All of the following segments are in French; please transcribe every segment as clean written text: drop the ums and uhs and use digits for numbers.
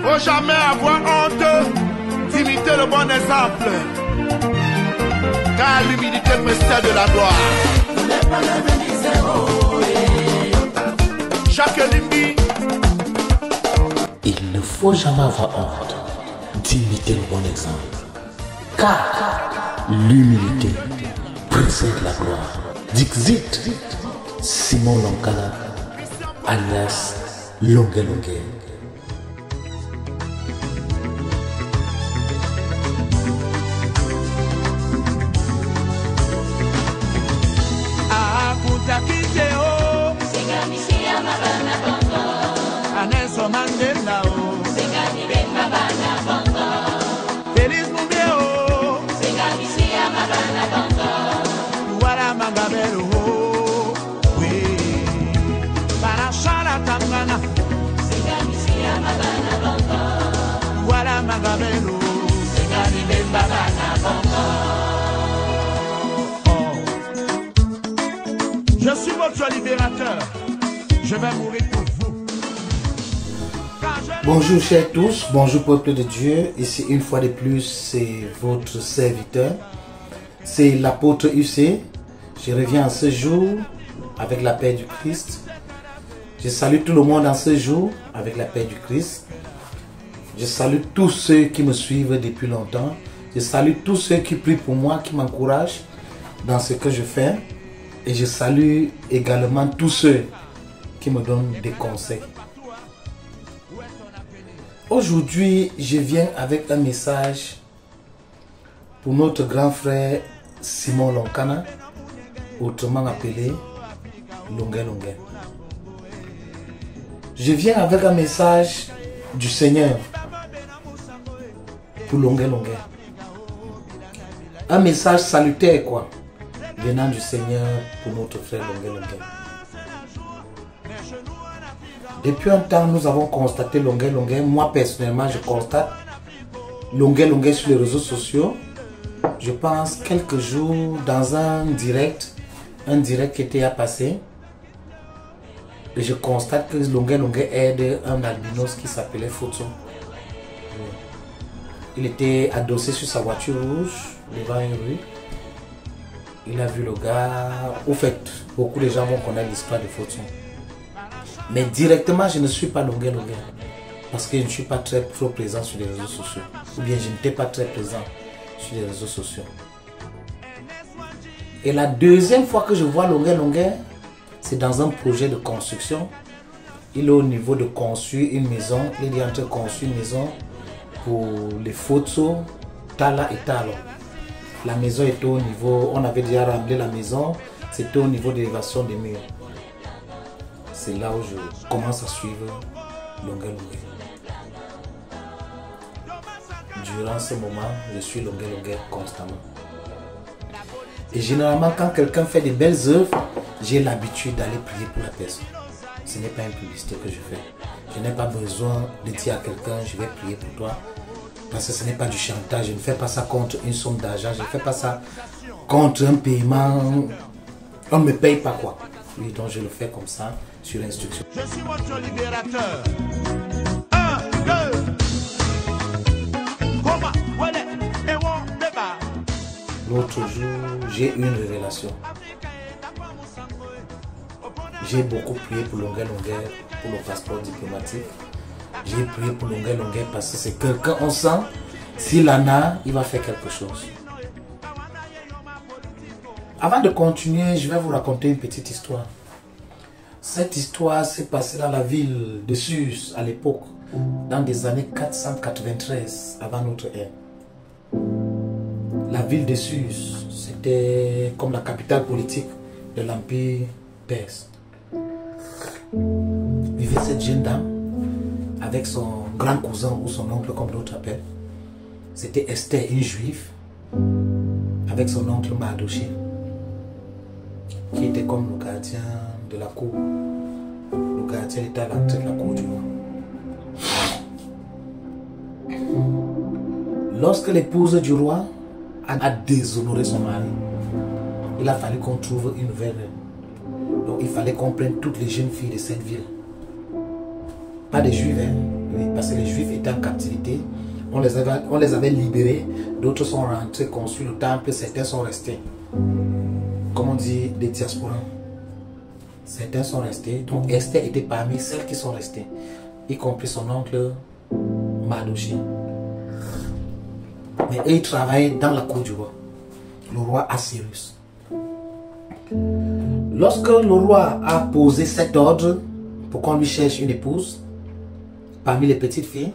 Faut jamais avoir honte d'imiter le bon exemple. Car l'humilité précède de la gloire. Jacques Limbi. Il ne faut jamais avoir honte d'imiter le bon exemple. Car l'humilité précède la gloire. Dixit Simon Lonkana, alias Longue Longue. Mandela o Singani bemba bana bongo Feliz Mumeo Singani sia mabana bongo Wara mangabelo we para shala tangana Singani sia mabana bongo Wara mangabelo Singani bemba bana bongo Je suis votre libérateur. Je vais mourir pour vous. Bonjour chers tous, bonjour peuple de Dieu, ici une fois de plus c'est votre serviteur, c'est l'apôtre UC. Je reviens en ce jour avec la paix du Christ. Je salue tout le monde en ce jour avec la paix du Christ. Je salue tous ceux qui me suivent depuis longtemps. Je salue tous ceux qui prient pour moi, qui m'encouragent dans ce que je fais. Et je salue également tous ceux qui me donnent des conseils. Aujourd'hui, je viens avec un message pour notre grand frère Simon Lonkana, autrement appelé Longue Longue. Je viens avec un message du Seigneur pour Longue Longue. Un message salutaire quoi, venant du Seigneur pour notre frère Longue Longue. Depuis un temps, nous avons constaté Longue Longue. Moi, personnellement, je constate Longue Longue sur les réseaux sociaux. Je pense quelques jours dans un direct qui était à passer. Et je constate que Longue Longue aide un albinos qui s'appelait Photo. Il était adossé sur sa voiture rouge devant une rue. Il a vu le gars. Au fait, beaucoup de gens vont connaître l'histoire de Photo. Mais directement, je ne suis pas Longue Longue. Parce que je ne suis pas trop présent sur les réseaux sociaux. Ou bien je n'étais pas très présent sur les réseaux sociaux. Et la deuxième fois que je vois Longue Longue, c'est dans un projet de construction. Il est au niveau de construire une maison. Il est en train de construire une maison pour les photos Tala et Talo. La maison était au niveau, on avait déjà ramené la maison, c'était au niveau de l'élévation des murs. C'est là où je commence à suivre Longue Longue. Durant ce moment, je suis Longue Longue constamment. Et généralement, quand quelqu'un fait de belles œuvres, j'ai l'habitude d'aller prier pour la personne. Ce n'est pas une publicité que je fais. Je n'ai pas besoin de dire à quelqu'un, je vais prier pour toi. Parce que ce n'est pas du chantage. Je ne fais pas ça contre une somme d'argent. Je ne fais pas ça contre un paiement. On ne me paye pas quoi. Oui, donc je le fais comme ça, sur instruction. Je suis votre libérateur. L'autre jour, j'ai eu une révélation. J'ai beaucoup prié pour Longue Longue, pour le passeport diplomatique. J'ai prié pour Longue Longue parce que c'est quelqu'un, on sent, s'il en a, il va faire quelque chose. Avant de continuer, je vais vous raconter une petite histoire. Cette histoire s'est passée dans la ville de Suse à l'époque, dans les années 493 avant notre ère. La ville de Suse, c'était comme la capitale politique de l'Empire perse. Vivait cette jeune dame avec son grand cousin ou son oncle comme d'autres appellent. C'était Esther, une juive, avec son oncle Mardoché, qui était comme le gardien de la cour. Le gardien était à l'entrée de la cour du roi. Lorsque l'épouse du roi a déshonoré son mari, il a fallu qu'on trouve une nouvelle reine. Donc il fallait qu'on prenne toutes les jeunes filles de cette ville. Pas des juives, hein? Oui, parce que les Juifs étaient en captivité. On les avait libérés. D'autres sont rentrés, construit le temple. Certains sont restés. Comme on dit, des diasporas. Certains sont restés. Donc Esther était parmi celles qui sont restées. Y compris son oncle Mardochée. Mais eux, ils travaillaient dans la cour du roi. Le roi Assyrus. Lorsque le roi a posé cet ordre pour qu'on lui cherche une épouse, parmi les petites filles,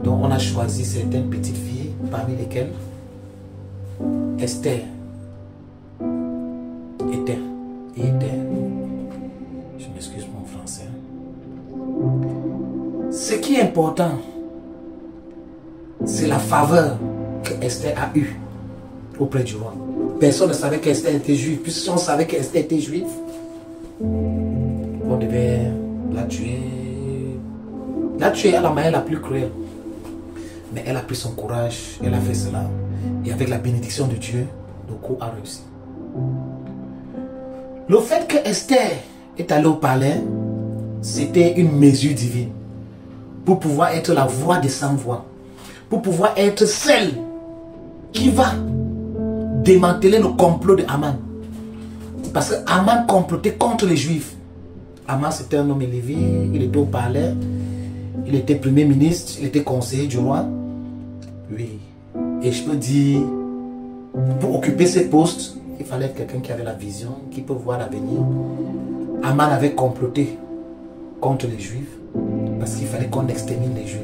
donc on a choisi certaines petites filles, parmi lesquelles Esther était. Je m'excuse pour mon français. Ce qui est important, c'est la faveur que Esther a eue auprès du roi. Personne ne savait qu'Esther était juive. Puisque on savait qu'Esther était juive, on devait la tuer. La tuer à la manière la plus cruelle. Mais elle a pris son courage, elle a fait cela. Et avec la bénédiction de Dieu, le coup a réussi. Le fait que Esther est allée au palais, c'était une mesure divine. Pour pouvoir être la voix des sans-voix. Pour pouvoir être celle qui va démanteler le complot de Haman. Parce que Haman complotait contre les Juifs. Haman, c'était un homme élevé, il était au palais, il était premier ministre, il était conseiller du roi. Oui. Et je peux dire, pour occuper ces postes, il fallait quelqu'un qui avait la vision, qui peut voir l'avenir. Haman avait comploté contre les Juifs, parce qu'il fallait qu'on extermine les Juifs.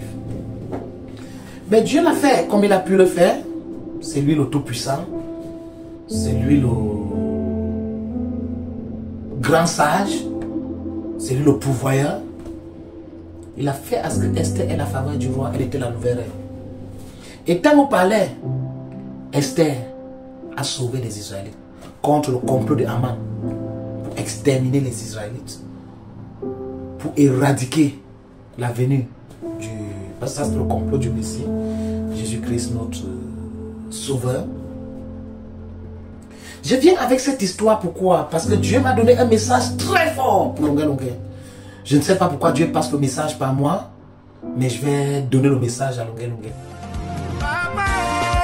Mais Dieu l'a fait comme il a pu le faire. C'est lui le Tout-Puissant. C'est lui le grand sage. C'est lui le pourvoyeur. Il a fait à ce que Esther ait la faveur du roi. Elle était la nouvelle reine. Étant au palais, Esther a sauvé les Israélites contre le complot de Haman pour exterminer les Israélites, pour éradiquer la venue du... Parce que ça c'est le complot du Messie, Jésus-Christ notre sauveur. Je viens avec cette histoire, pourquoi? Parce que Dieu m'a donné un message très fort pour Longueur. Je ne sais pas pourquoi Dieu passe le message par moi, mais je vais donner le message à Longueur. Papa,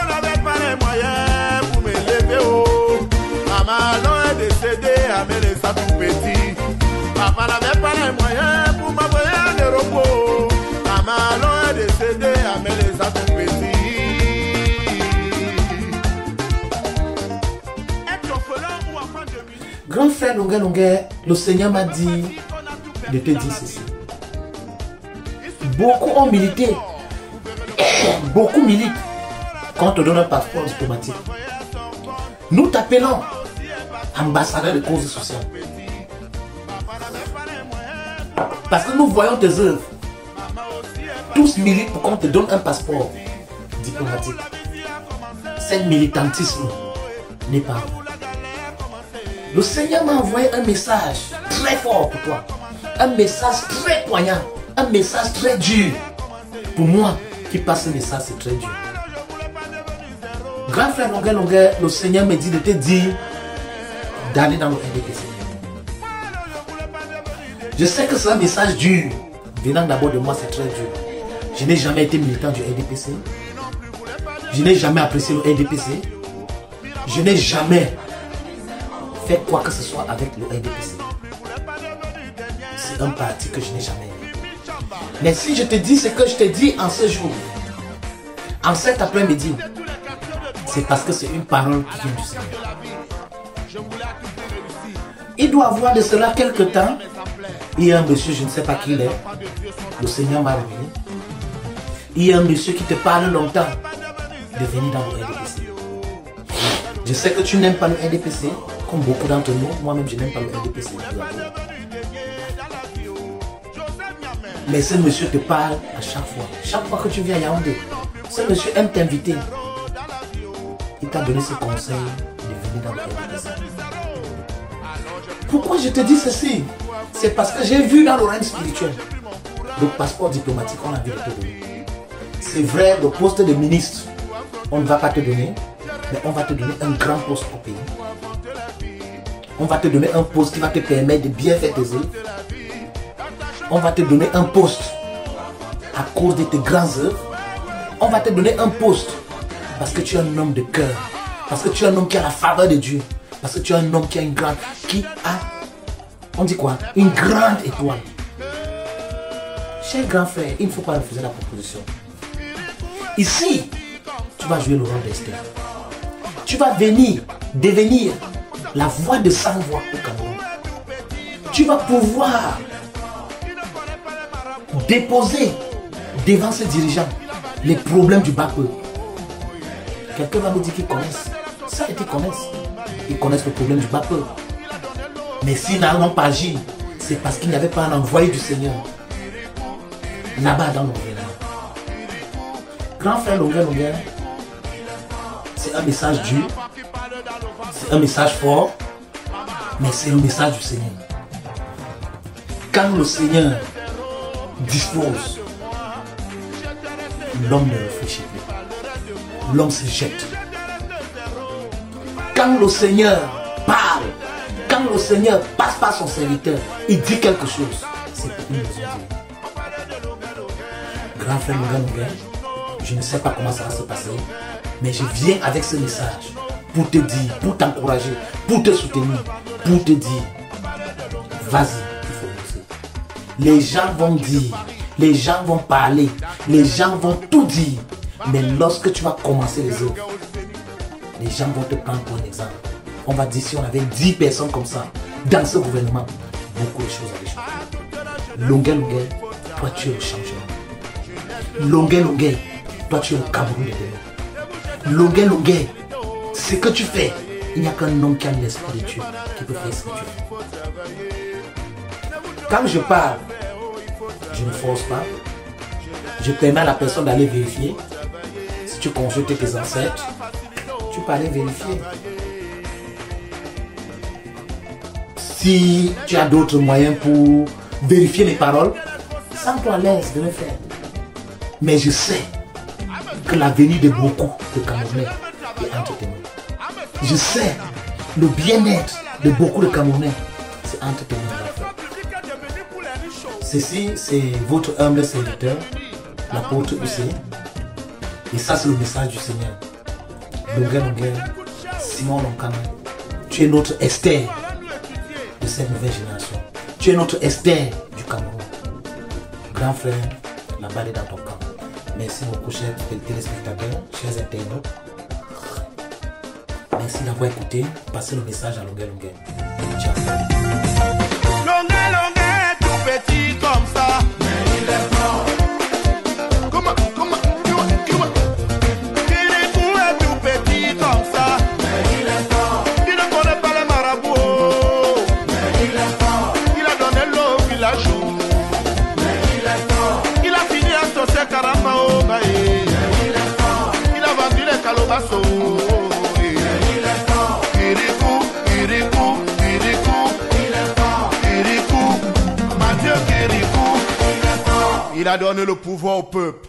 on n'avait pas les moyens pour me lever haut. Maman est décédée à me laisser tout petit. Papa n'avait pas les moyens pour m'envoyer un repos. Maman est décédée à me laisser tout petit. Grand frère Longueur, le Seigneur m'a dit de te dire ceci. Beaucoup ont milité. Beaucoup militent quand on te donne un passeport diplomatique. Nous t'appelons ambassadeur de causes sociales. Parce que nous voyons tes œuvres. Tous militent pour qu'on te donne un passeport diplomatique. Ce militantisme n'est pas vrai. Le Seigneur m'a envoyé un message très fort pour toi. Un message très poignant. Un message très dur. Pour moi qui passe ce message, c'est très dur. Grand frère Longueur, le Seigneur me dit de te dire d'aller dans le RDPC. Je sais que c'est un message dur. Venant d'abord de moi, c'est très dur. Je n'ai jamais été militant du RDPC. Je n'ai jamais apprécié le RDPC. Je n'ai jamais fait quoi que ce soit avec le RDPC. C'est un parti que je n'ai jamais aimé. Mais si je te dis ce que je te dis en ce jour, en cet après-midi, c'est parce que c'est une parole qui vient du Seigneur. Il doit avoir de cela quelque temps. Il y a un monsieur, je ne sais pas qui il est. Le Seigneur m'a révélé. Il y a un monsieur qui te parle longtemps de venir dans le RDPC. Je sais que tu n'aimes pas le RDPC, comme beaucoup d'entre nous. Moi-même, je n'aime pas le RDPC. Mais ce monsieur te parle à chaque fois. Chaque fois que tu viens à Yaoundé, ce monsieur aime t'inviter. Il t'a donné ce conseil de venir dans le RDPC. Pourquoi je te dis ceci? C'est parce que j'ai vu dans le règne spirituel le passeport diplomatique qu'on a envie de te donner. C'est vrai, le poste de ministre, on ne va pas te donner, mais on va te donner un grand poste au pays. On va te donner un poste qui va te permettre de bien faire tes œuvres. On va te donner un poste à cause de tes grandes œuvres, on va te donner un poste. Parce que tu es un homme de cœur. Parce que tu es un homme qui a la faveur de Dieu. Parce que tu es un homme qui a une grande... Qui a... On dit quoi? Une grande étoile. Cher grand frère, il ne faut pas refuser la proposition. Ici, tu vas jouer le rôle d'Esther. Tu vas devenir la voix de sans-voix au Cameroun. Tu vas pouvoir déposer devant ces dirigeants les problèmes du bas peuple. Quelqu'un va me dire qu'ils connaissent. Ça, ils connaissent. Ils connaissent le problème du bas peuple. Mais s'ils n'ont pas agi, c'est parce qu'il n'y avait pas un envoyé du Seigneur là-bas dans l'environnement. Grand frère Longuet, c'est un message dur, c'est un message fort, mais c'est le message du Seigneur. Quand le Seigneur dispose, l'homme ne réfléchit plus. L'homme se jette. Quand le Seigneur parle, quand le Seigneur passe par son serviteur, il dit quelque chose. C'est pour une raison divine. Grand frère Longuet, je ne sais pas comment ça va se passer, mais je viens avec ce message pour te dire, pour t'encourager, pour te soutenir, pour te dire, vas-y, il faut bosser. Les gens vont dire, les gens vont parler, les gens vont tout dire, mais lorsque tu vas commencer les œuvres, les gens vont te prendre pour un exemple. On va dire si on avait 10 personnes comme ça dans ce gouvernement, beaucoup de choses allaient changer. Longuet, toi tu es le changement. Longuet, toi tu es le Cameroun de demain. Longuet, ce que tu fais, il n'y a qu'un homme qui a l'esprit de Dieu qui peut faire ce que tu fais. Quand je parle, je ne force pas. Je permets à la personne d'aller vérifier. Si tu consultes tes ancêtres, tu peux aller vérifier. Si tu as d'autres moyens pour vérifier les paroles, sens-toi à l'aise de le faire. Mais je sais que l'avenir de beaucoup de Camerounais est entre tes mains. Je sais le bien-être de beaucoup de Camerounais, c'est entre tes mains. Ceci, c'est votre humble serviteur, l'apôtre UC. Et ça, c'est le message du Seigneur. Longuet, Simon Lonkana, tu es notre Esther de cette nouvelle génération. Tu es notre Esther du Cameroun. Grand frère, la balle est dans ton camp. Merci beaucoup, chers téléspectateurs, chers internautes. Merci d'avoir écouté. Passez le message à Longuet. Ciao. Longuet, tout petit comme ça. Mais il est fort. Comment Kirikou est tout petit comme ça. Mais il est fort. Il ne connaît pas les marabouts. Mais il est fort. Il a donné l'eau au village. Mais il est fort. Il a fini à saucer Karamao. Mais il est fort. Il a vendu les calobassos. Il a donné le pouvoir au peuple.